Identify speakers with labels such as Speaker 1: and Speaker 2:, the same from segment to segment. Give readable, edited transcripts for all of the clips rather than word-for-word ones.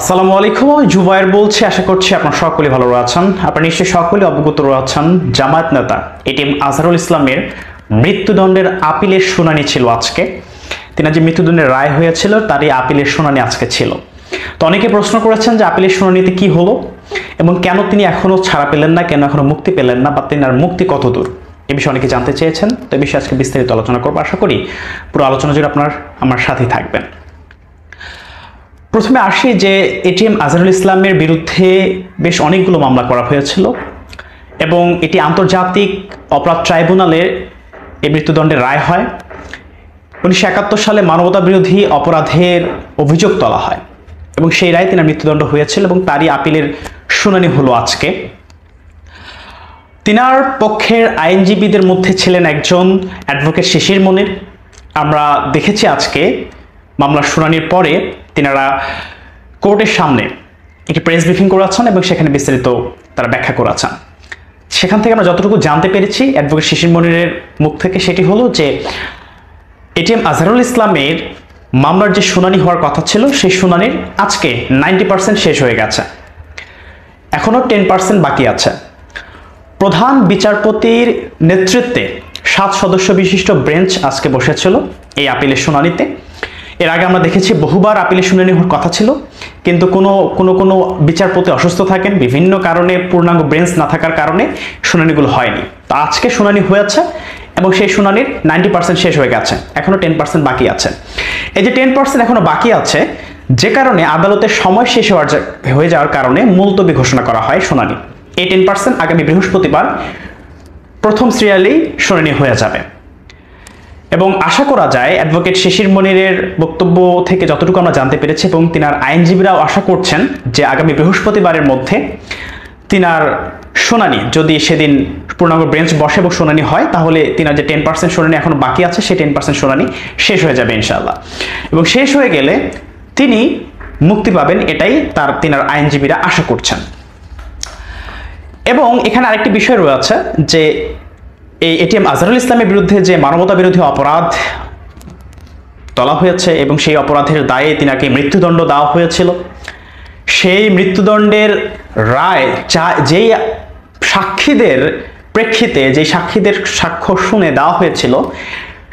Speaker 1: আসসালামু আলাইকুম, আমি জুবায়ের বলছি। আশা করছি আপনারা সকলে ভালো আছেন। আপনারা নিশ্চয়ই সকলে অবগত আছেন জামায়াত নেতা এটিএম আজহারুল ইসলামের মৃত্যুদণ্ডের আপিলের শুনানি ছিল আজকে। তিনি যে মৃত্যুদণ্ডের রায় হয়েছিল তারই আপিলের শুনানি আজকে ছিল। তো অনেকে প্রশ্ন করেছেন যে আপিলের শুনানিতে কি হলো এবং কেন তিনি এখনো ছাড়া পেলেন না, কেন এখনো মুক্তি পেলেন না, বা তিনার মুক্তি কতদূর, এ বিষয়ে অনেকে জানতে চেয়েছেন। তো এই বিষয়ে আজকে বিস্তারিত আলোচনা করবো। আশা করি পুরো আলোচনা জুড়ে আমার সাথেই থাকবেন। প্রথমে আসি যে এটিএম আজহারুল ইসলামের বিরুদ্ধে বেশ অনেকগুলো মামলা করা হয়েছিল এবং এটি আন্তর্জাতিক অপরাধ ট্রাইব্যুনালের এই মৃত্যুদণ্ডের রায় হয়। 1971 সালে মানবতা বিরোধী অপরাধের অভিযোগ তোলা হয় এবং সেই রায় তিনার মৃত্যুদণ্ড হয়েছিল এবং তারই আপিলের শুনানি হলো আজকে। তিনার পক্ষের আইনজীবীদের মধ্যে ছিলেন একজন অ্যাডভোকেট শিশির মনির। আমরা দেখেছি আজকে মামলার শুনানির পরে তিনারা কোর্টের সামনে একটি প্রেস ব্রিফিং করেছেন এবং সেখানে বিস্তারিত তারা ব্যাখ্যা করেছেন। সেখান থেকে আমরা যতটুকু জানতে পেরেছি অ্যাডভোকেট শিশির মনিরের মুখ থেকে, সেটি হলো যে এটিএম আজহারুল ইসলামের মামলার যে শুনানি হওয়ার কথা ছিল সেই শুনানির আজকে 90% শেষ হয়ে গেছে, এখনও 10% বাকি আছে। প্রধান বিচারপতির নেতৃত্বে 7 সদস্য বিশিষ্ট বেঞ্চ আজকে বসেছিল এই আপিলের শুনানিতে। এর আগে আমরা দেখেছি বহুবার আপিলের শুনানি হওয়ার কথা ছিল, কিন্তু কোনো বিচারপতি অসুস্থ থাকেন, বিভিন্ন কারণে পূর্ণাঙ্গ বেঞ্চ না থাকার কারণে শুনানিগুলো হয়নি। তো আজকে শুনানি হয়েছে এবং সেই শুনানির 90% শেষ হয়ে গেছে, এখনো 10% বাকি আছে। এই যে 10% এখনো বাকি আছে, যে কারণে আদালতের সময় শেষ হয়ে যাওয়ার কারণে মুলতবি ঘোষণা করা হয় শুনানি। এই 10% আগামী বৃহস্পতিবার প্রথম সিরিয়ালেই শুনানি হয়ে যাবে এবং আশা করা যায় অ্যাডভোকেট শিশির মনিরের বক্তব্য থেকে যতটুকু আমরা জানতে পেরেছি এবং তিনার আইনজীবীরাও আশা করছেন যে আগামী বৃহস্পতিবারের মধ্যে তিনার শুনানি, যদি সেদিন পূর্ণাঙ্গ বেঞ্চ বসে এবং শুনানি হয়, তাহলে তিনার যে 10% শুনানি এখনো বাকি আছে সেই 10% শুনানি শেষ হয়ে যাবে ইনশাআল্লাহ। এবং শেষ হয়ে গেলে তিনি মুক্তি পাবেন, এটাই তিনার আইনজীবীরা আশা করছেন। এবং এখানে আরেকটি বিষয় রয়েছে যে এই এটিএম আজহারুল ইসলামের বিরুদ্ধে যে মানবতা বিরোধী অপরাধ তোলা হয়েছে এবং সেই অপরাধের দায়ে তিনাকে মৃত্যুদণ্ড দেওয়া হয়েছিল, সেই মৃত্যুদণ্ডের রায় যেই সাক্ষীদের প্রেক্ষিতে, যেই সাক্ষীদের সাক্ষ্য শুনে দেওয়া হয়েছিল,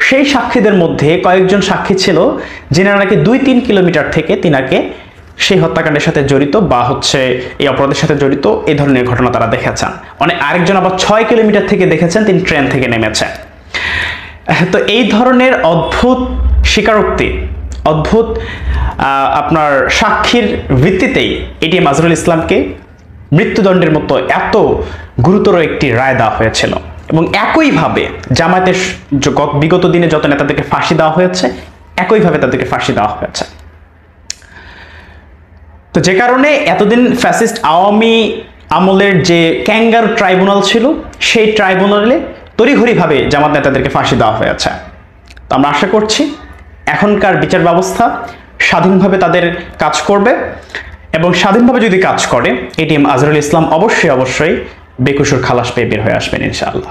Speaker 1: সেই সাক্ষীদের মধ্যে কয়েকজন সাক্ষী ছিল যিনারা নাকি 2-3 কিলোমিটার থেকে তিনাকে সেই হত্যাকাণ্ডের সাথে জড়িত বা এই অপরাধের সাথে জড়িত এই ধরনের ঘটনা তারা দেখেছেন। আরেকজন আবার 6 কিলোমিটার থেকে দেখেছেন তিনি ট্রেন থেকে নেমেছেন। তো এই ধরনের অদ্ভুত স্বীকারোক্তি, অদ্ভুত আপনার সাক্ষীর ভিত্তিতেই এটিএম আজহারুল ইসলামকে মৃত্যুদণ্ডের মতো এত গুরুতর একটি রায় দেওয়া হয়েছিল। এবং একইভাবে জামায়াতের বিগত দিনে যত নেতাদেরকে ফাঁসি দেওয়া হয়েছে, একইভাবে তাদেরকে ফাঁসি দেওয়া হয়েছে। তো যে কারণে এতদিন ফ্যাসিস্ট আওয়ামী আমলের যে ক্যাঙ্গারু ট্রাইব্যুনাল ছিল, সেই ট্রাইব্যুনালে তড়িঘড়িভাবে জামাত নেতাদেরকে ফাঁসি দেওয়া হয়েছে। তো আমরা আশা করছি এখনকার বিচার ব্যবস্থা স্বাধীনভাবে তাদের কাজ করবে এবং স্বাধীনভাবে যদি কাজ করে এটিএম আজহারুল ইসলাম অবশ্যই বেকসুর খালাস পেয়ে বের হয়ে আসবেন ইনশাআল্লাহ।